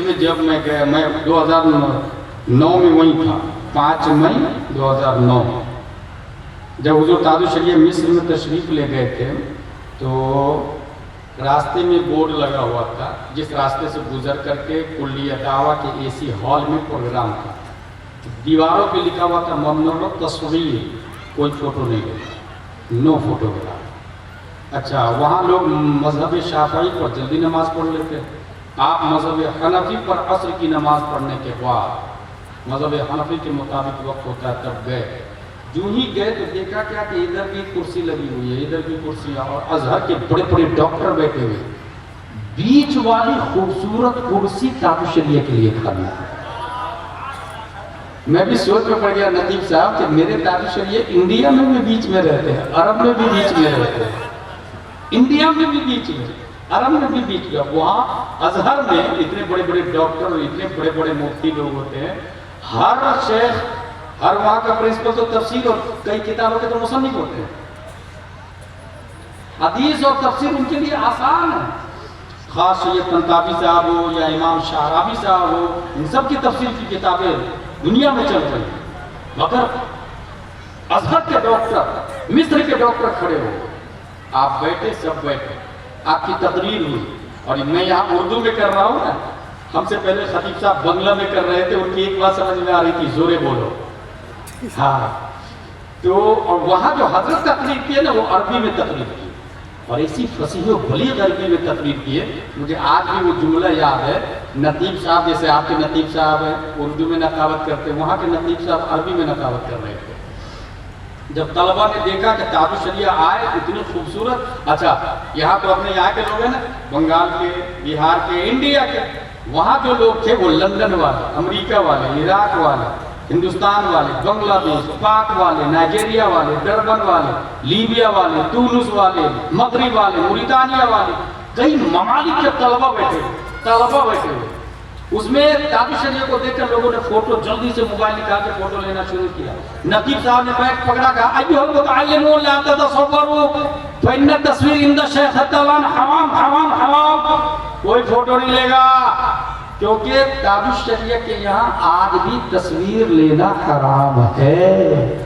میں جب میں گیا، میں 2009 میں وہیں تھا، 5 مئی 2009 جب حضور تاج الشریعہ مصر میں تشریف لے گئے تھے تو راستے میں بورڈ لگا ہوا تھا، جس راستے سے گزر کر کے کلیہ دعویٰ کے AC ہال میں پروگرام تھا، دیواروں پہ لکھا ہوا تھا ممنوع تصویر، کوئی فوٹو نہیں لینا، نو فوٹوگراف۔ اچھا، وہاں لوگ مذہب شافعی پر جلدی نماز پڑھ لیتے ہیں، آپ مذہب حنفی پر عصر کی نماز پڑھنے کے بعد مذہب حنفی کے مطابق وقت ہوتا ہے تب گئے، جو ہی گئے تو دیکھا کیا کہ ادھر بھی کرسی لگی ہوئی ہے، ادھر بھی کرسی، اور ازہر کے بڑے بڑے ڈاکٹر بیٹھے ہوئے، بیچ والی خوبصورت کرسی تاج الشریعہ کے لیے خالی ہے۔ میں بھی سوچ میں پڑ گیا نقیب صاحب کہ میرے تاج الشریعہ انڈیا میں بھی بیچ میں رہتے ہیں، عرب میں بھی بیچ میں رہتے ہیں، انڈیا میں بھی بیچ میں، عرب میں بھی بیچ میں، وہاں ازہر میں اتنے بڑے بڑے ڈاکٹر اور اتنے بڑے بڑے مفتی لوگ ہوتے ہیں، ہر شیخ، ہر وہاں کا پرنسپل تو تفسیر اور کئی کتابوں کے تو مصنف ہوتے ہیں، حدیث اور تفسیر ان کے لیے آسان ہے، خاص سید طنطاوی صاحب ہو یا امام شعرابی صاحب ہو، ان سب کی تفسیر کی کتابیں دنیا میں چل رہی ہیں، مگر ازہر کے ڈاکٹر، مصر کے ڈاکٹر کھڑے ہو، آپ بیٹھے، سب بیٹھے، آپ کی تقریر ہوئی، اور میں یہاں اردو میں کر رہا ہوں نا، ہم سے پہلے خطیب صاحب بنگلہ میں کر رہے تھے، ان کی ایک بات سمجھ میں آ رہی تھی، زورے بولو، ہاں، تو اور وہاں جو حضرت تقریر کی ہے نا وہ عربی میں تقریر کی، اور ایسی فصیح و بلیغ عربی میں تقریر کی ہے، مجھے آج بھی وہ جملہ یاد ہے، نقیب صاحب جیسے آپ کے نقیب صاحب ہیں اردو میں نقاوت کرتے ہیں، وہاں کے نقیب صاحب عربی میں نقاوت کر رہے تھے، جب طلبہ نے دیکھا کہ تاج الشریعہ آئے اتنی خوبصورت، اچھا یہاں تو اپنے یہاں کے لوگ ہیں نا، بنگال کے، بہار کے، انڈیا کے، وہاں جو لوگ تھے وہ لندن والے، امریکہ والے، عراق والے، ہندوستان والے، بنگلہ دیش، پاک والے، نائجیریا والے، ڈربن والے، لیبیا والے، تونس والے، مغرب والے، موریتانیہ والے، کئی ممالک کے طلبہ بیٹھے ہوئے، اس میں تاج الشریعہ کو دیکھ کر لوگوں نے فوٹو جلدی سے موبائل نکال کے فوٹو لینا شروع کیا، نقیب صاحب نے بیٹھ پکڑا کہا ایھا المتعلمون لا تتصوروا فإن التصویر عند شیخ الطلان حرام حرام حرام، کوئی فوٹو نہیں لے گا، کیونکہ تاج الشریعہ کے یہاں آج بھی تصویر لینا حرام ہے۔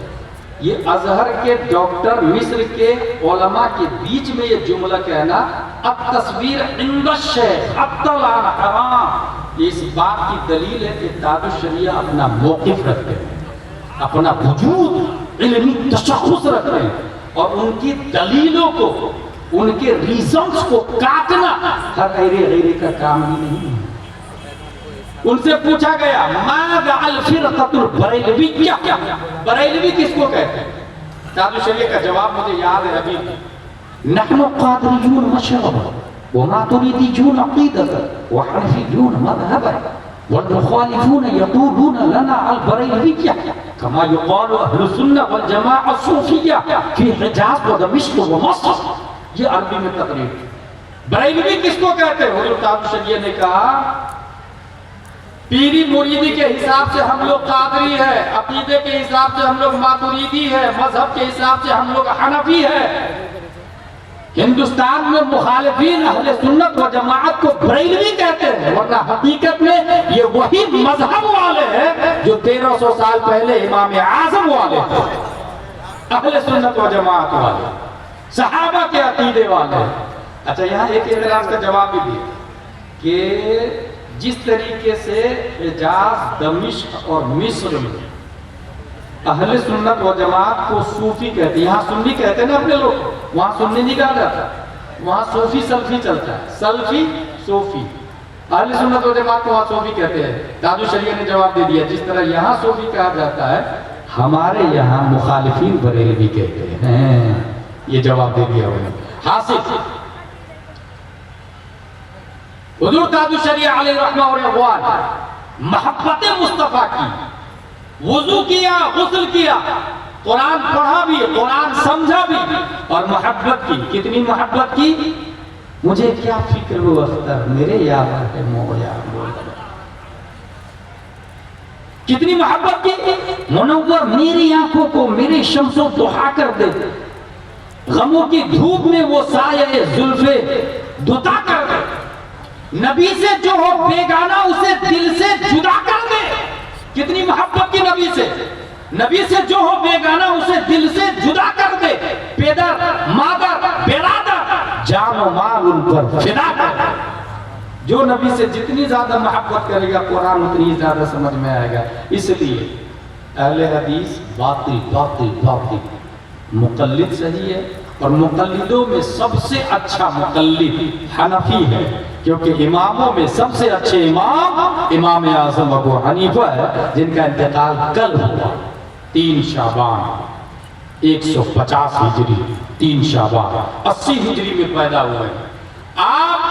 یہ ازہر کے ڈاکٹر، مصر کے علماء کے بیچ میں یہ جملہ کہنا، التصویر عند الشیخ الطلان حرام، اس بات کی دلیل ہے کہ تاج الشریعہ اپنا موقف رکھتے ہیں، اپنا وجود علمی تشخص رکھتے ہیں، اور ان کی دلیلوں کو، ان کے ریزنز کو کاٹنا ہر غیرے کا کام ہی نہیں ہے۔ ان سے پوچھا گیا ماذا الفرقۃ البریلویہ، بریلوی کس کو کہتے ہیں؟ تاج الشریعہ کا جواب مجھے یاد ہے ابھی، نحن قادریون مشربا وماتریدیون عقیدتا وحنفیون مذہبا والمخالفون یقولون لنا البریلویہ کما یقال اہل السنہ والجماعہ الصوفیہ فی حجاز و دمشق و مصر۔ یہ عربی میں تقریر، بریلوی کس کو کہتے ہیں؟ حضور تاج الشریعہ نے کہا پیری مریدی کے حساب سے ہم لوگ قادری ہے، عقیدے کے حساب سے ہم لوگ ماتریدی ہے، مذہب کے حساب سے ہم لوگ حنفی ہے۔ ہندوستان میں مخالفین اہل سنت و جماعت کو بریلوی کہتے ہیں، ورنہ حقیقت میں یہ وہی مذہب والے ہیں جو 1300 سال پہلے امام اعظم والے تھے، اہل سنت و جماعت والے، صحابہ کے عقیدے والے۔ اچھا یہاں ایک اعتراض کا جواب بھی دیا کہ جس طریقے سے حجاز، دمشق اور مصر میں اہل سنت و جماعت کو صوفی کہتے ہیں، یہاں سنی کہتے ہیں نا اپنے لوگ، وہاں سنی نہیں کہا جاتا، وہاں صوفی سلفی چلتا ہے، سلفی صوفی، اہل سنت و جماعت کو وہاں صوفی کہتے ہیں۔ تاج الشریعہ نے جواب دے دیا جس طرح یہاں صوفی کہا جاتا ہے ہمارے یہاں مخالفین بریلوی کہتے ہیں، یہ جواب دے دیا انہوں نے۔ حاصل حضور تاج الشریعہ علیہ رحمہ و رضوان محبت مصطفیٰ کی، وضو کیا، غسل کیا، قرآن پڑھا بھی، قرآن سمجھا بھی، اور محبت کی، کتنی محبت کی؟ مجھے کیا فکر ہو اختر میرے یار ہے مویا، کتنی محبت کی؟ منور میری آنکھوں کو میری شمس و ضحا کر دے، غموں کی دھوپ میں وہ سایہ زلفے دتا کر دے، نبی سے جو ہو بیگانہ اسے نبی سے جو ہو بیگانہ اسے دل سے جدا کر دے، پیدر، مادر، برادر، جان و مال ان پر فدا کر دے۔ جو نبی سے جتنی زیادہ محبت کرے گا قرآن اتنی زیادہ سمجھ میں آئے گا۔ اس لیے اہل حدیث باطل باطل باطل، مقلد صحیح ہے، اور مقلدوں میں سب سے اچھا مقلد حنفی ہے، کیونکہ اماموں میں سب سے اچھے امام امام اعظم ابو حنیفہ ہے، جن کا انتقال کل ہوا 3 شعبان 150 ہجری، 3 شعبان 80 ہجری میں پیدا ہوئے۔ آپ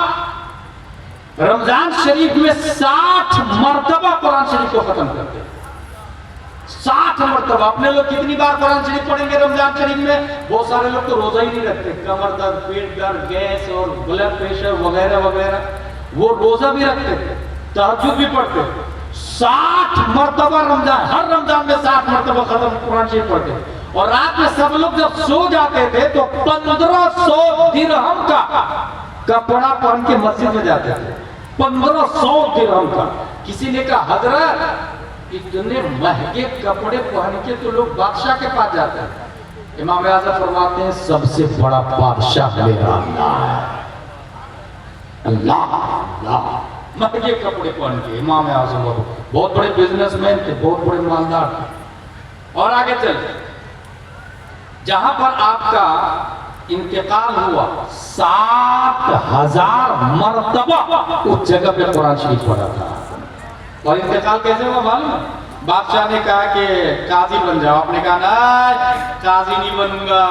رمضان شریف میں 60 مرتبہ قرآن شریف کو ختم کرتے ہیں، 60 مرتبہ۔ اپنے لوگ کتنی بار قرآن شریف پڑھیں گے رمضان شریف میں؟ بہت سارے لوگ تو روزہ ہی نہیں رکھتے، کمر درد، پیٹ درد، گیس اور بلڈ پریشر وغیرہ وغیرہ، وہ روزہ بھی رکھتے تھے، تہجد بھی پڑھتے تھے۔ 60 مرتبہ رمضان، ہر رمضان میں 60 مرتبہ ختم قرآن شریف پڑھتے تھے۔ اور رات میں سب لوگ جب سو جاتے تھے تو 1500 درہم کا کپڑا پہن کے مسجد میں جاتے تھے، 1500 درہم کا۔ کسی نے کہا حضرت اتنے مہنگے کپڑے پہن کے تو لوگ بادشاہ کے پاس جاتے ہیں۔ امام اعظم فرماتے ہیں سب سے بڑا بادشاہ میرا اللہ ہے، اللہ مہنگے کپڑے پہن کے۔ امام اعظم بہت بڑے بزنس مین تھے، بہت بڑے مالدار تھے۔ اور آگے چلتے جہاں پر آپ کا انتقال ہوا 7000 مرتبہ اس جگہ پہ قرآن شریف پڑھا تھا۔ اور انتقال کیسے ہوا معلوم ہے؟ بادشاہ نے کہا کہ قاضی بن جاؤ، آپ نے کہا نہیں قاضی نہیں بنوں گا۔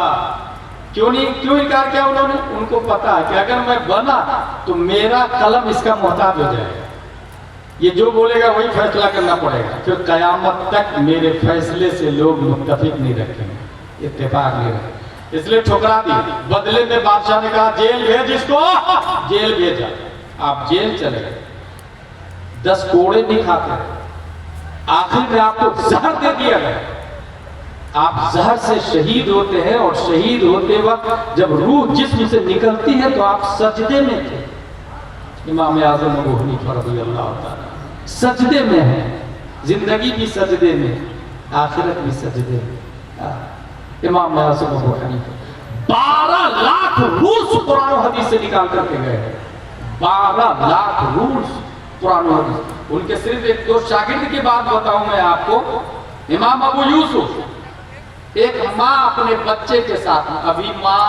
کیوں انکار کیا انہوں نے؟ ان کو پتا ہے کہ اگر میں بنا تو میرا قلم اس کا محتاج ہو جائے گا، یہ جو بولے گا وہی فیصلہ کرنا پڑے گا، پھر قیامت تک میرے فیصلے سے لوگ متفق نہیں رکھیں گے، اتفاق نہیں رکھیں گے۔ اس لیے ٹھکرا دی۔ بدلے میں بادشاہ نے کہا جیل بھیج اس کو، جیل بھیجا۔ آپ جیل چلے گئے، 10 کوڑے نہیں کھاتے، آخر میں آپ کو زہر دے دیا گیا۔ آپ زہر سے شہید ہوتے ہیں، اور شہید ہوتے وقت جب روح جسم سے نکلتی ہے تو آپ سجدے میں تھے۔ امام اعظم ابو حنیفہ رضی اللہ تعالیٰ سجدے میں ہیں، زندگی بھی سجدے میں، آخرت بھی سجدے میں۔ امام اعظم ابو حنیفہ 12 لاکھ رولز قرآن و حدیث سے نکال کر کے گئے، 12 لاکھ رولز قرآن و حدیث۔ ان کے صرف 1-2 شاگرد کی بات بتاؤں میں آپ کو۔ امام ابو یوسف، ایک ماں اپنے بچے کے ساتھ، ابھی ماں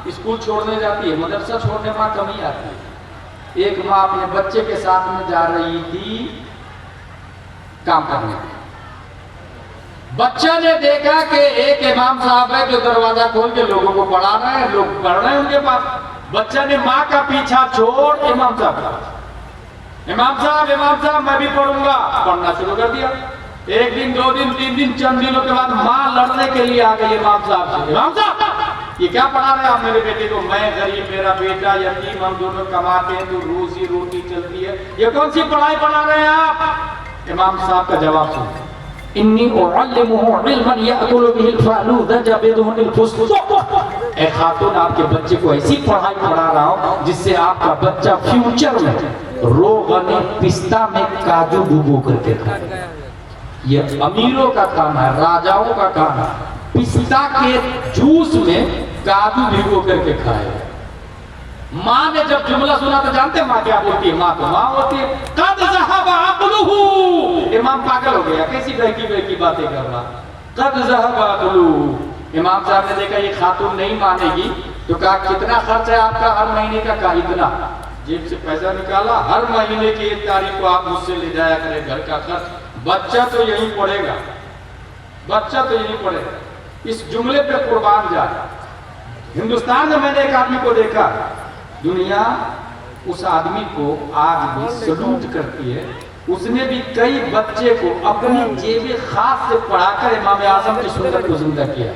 اسکول چھوڑنے جاتی ہے، مدرسہ چھوڑنے ماں کم ہی آتی ہے، ایک ماں اپنے بچے کے ساتھ میں جا رہی تھی کام کرنے۔ بچہ نے دیکھا کہ ایک امام صاحب ہے جو دروازہ کھول کے لوگوں کو پڑھا رہے ہیں، لوگ پڑھ رہے ہیں ان کے پاس۔ بچہ نے ماں کا پیچھا چھوڑ امام صاحب کا، امام صاحب میں بھی پڑھوں گا، پڑھنا شروع کر دیا۔ 1 دن 2 دن 3 دن چند دنوں کے بعد ماں لڑنے کے لیے آ گئی امام صاحب سے، امام صاحب یہ کیا پڑھا رہے ہیں آپ میرے بیٹے کو؟ میں غریب، میرا بیٹا یتیم، ہم دونوں کماتے ہیں تو روزی روٹی چلتی ہے، یہ کون سی پڑھائی پڑھا رہے ہیں آپ؟ امام صاحب کا جواب سنیں، انی اعلمہ علما یأکل بہ الفألوذ جبدہ الفسق۔ اے خاتون، آپ کے بچے کو ایسی پڑھائی پڑھا رہا ہوں جس سے آپ کا بچہ فیوچر میں روغن پستہ میں کاجو ڈبو کر کے کھائے۔ یہ امیروں کا کھانا ہے، راجاؤں کا کھانا، پستہ کے جوس میں کاجو بھگو کر کے کھائے۔ ماں نے جب جملہ سنا تو جانتے ماں کیا بولتی ہے؟ ماں تو ماں ہوتی ہے۔ قد ذہب عقلہ، امام پاگل ہو گیا، کیسی بہکی باتیں کر رہا۔ قد ذہب عقلہ، امام صاحب نے دیکھا یہ خاتون نہیں مانے گی تو کہا کتنا خرچ ہے آپ کا ہر مہینے کا؟ کہا اتنا۔ جیب سے پیسہ نکالا، ہر مہینے کی 1 تاریخ کو آپ مجھ سے لے جایا کرے گھر کا خرچ، بچہ تو یہی پڑھے گا، بچہ تو یہی پڑھے گا۔ اس جملے پہ قربان جائے۔ ہندوستان میں نے ایک آدمی کو دیکھا، دنیا اس آدمی کو آج بھی سلوٹ کرتی ہے، اس نے بھی کئی بچے کو اپنی جیب خاص سے پڑھا کر امام اعظم کی سنت کو زندہ کیا۔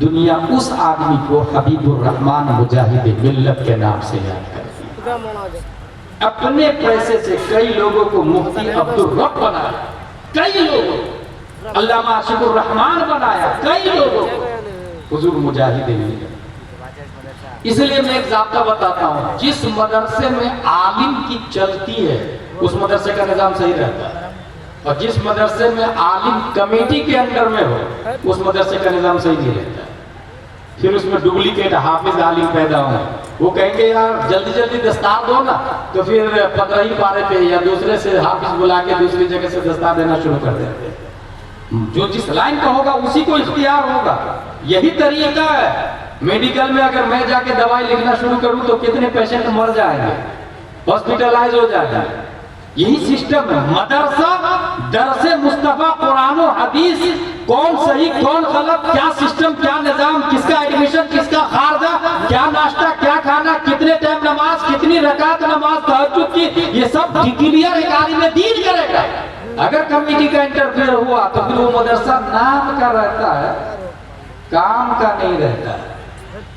دنیا اس آدمی کو حبیب الرحمن مجاہد ملت کے نام سے یاد کرتی ہے۔ اپنے پیسے سے کئی لوگوں کو مفتی عبدالرب بنایا، کئی لوگوں کو علامہ عاشق الرحمن بنایا، کئی لوگوں کو حضور مجاہد ملت۔ اس لیے میں ایک ضابطہ بتاتا ہوں، جس مدرسے میں عالم کی چلتی ہے اس مدرسے کا نظام صحیح رہتا ہے۔ اور جس مدرسے میں عالم کمیٹی کے انڈر میں ہو اس مدرسے کا نظام صحیح نہیں رہتا ہے. پھر اس میں ڈپلیکیٹ حافظ عالم پیدا ہوں. وہ کہیں گے یار جلدی جلدی دستار دو نا، تو پھر 15 پارے پہ یا دوسرے سے حافظ بلا کے دوسری جگہ سے دستار دینا شروع کر دیتے ہیں. جو جس لائن کا ہوگا اسی کو اختیار ہوگا. یہی طریقہ ہے. میڈیکل میں اگر میں جا کے دوائی لکھنا شروع کروں تو کتنے پیشنٹ مر جائیں گے، ہاسپٹلائز ہو جائیں گے. یہی سسٹم ہے. مدرسہ درس مصطفیٰ قرآن و حدیث، کون صحیح کون غلط، کیا سسٹم کیا نظام، کس کا ایڈمیشن کس کا خارجہ، کیا ناشتہ کیا کھانا، کتنے ٹائم نماز، کتنی رکعت نماز تہجد کی، یہ سب ڈکلیئر ایک عالم دین کرے گا. اگر کمیٹی کا انٹرفیئر ہوا تو پھر وہ مدرسہ نام کا رہتا ہے، کام کا نہیں رہتا ہے.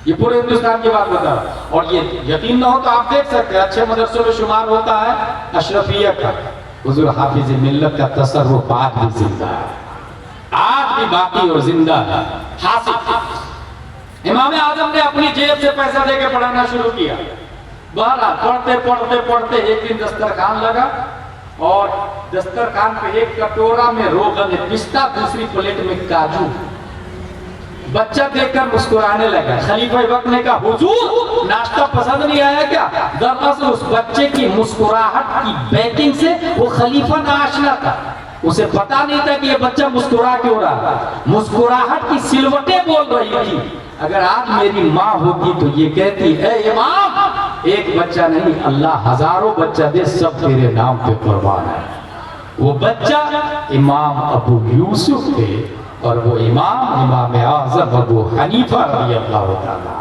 یہ پورے ہندوستان کی بات بتا رہا. اور یہ یقین نہ ہو تو آپ دیکھ سکتے ہیں اچھے مدرسوں میں شمار ہوتا ہے اشرفیہ کا. حضور حافظ ملت کا تصرف آج بھی زندہ ہے، آج بھی باقی اور زندہ ہے. حاصل امام اعظم نے اپنی جیب سے پیسہ دے کے پڑھانا شروع کیا. بہرحال پڑھتے پڑھتے پڑھتے ایک دن دسترخوان لگا اور دسترخوان پہ ایک کٹورا میں روغن پستہ، دوسری پلیٹ میں کاجو. بچہ دیکھ کر مسکرانے لگا. خلیفہ وقت نے کہا حضور ناشتہ پسند نہیں آیا کیا؟ دراصل اس بچے کی مسکراہٹ کی بیٹنگ سے وہ خلیفہ ناآشنا تھا. اسے پتا نہیں تھا کہ یہ بچہ مسکرا کیوں رہا. مسکراہٹ کی سلوٹیں بول رہی تھی. اگر آج میری ماں ہوتی تو یہ کہتی اے امام ایک بچہ نہیں اللہ ہزاروں بچہ دے، سب تیرے نام پہ قربان ہے. وہ بچہ امام ابو یوسف تھے اور وہ امام اعظم ابو حنیفہ رضی اللہ تعالیٰ.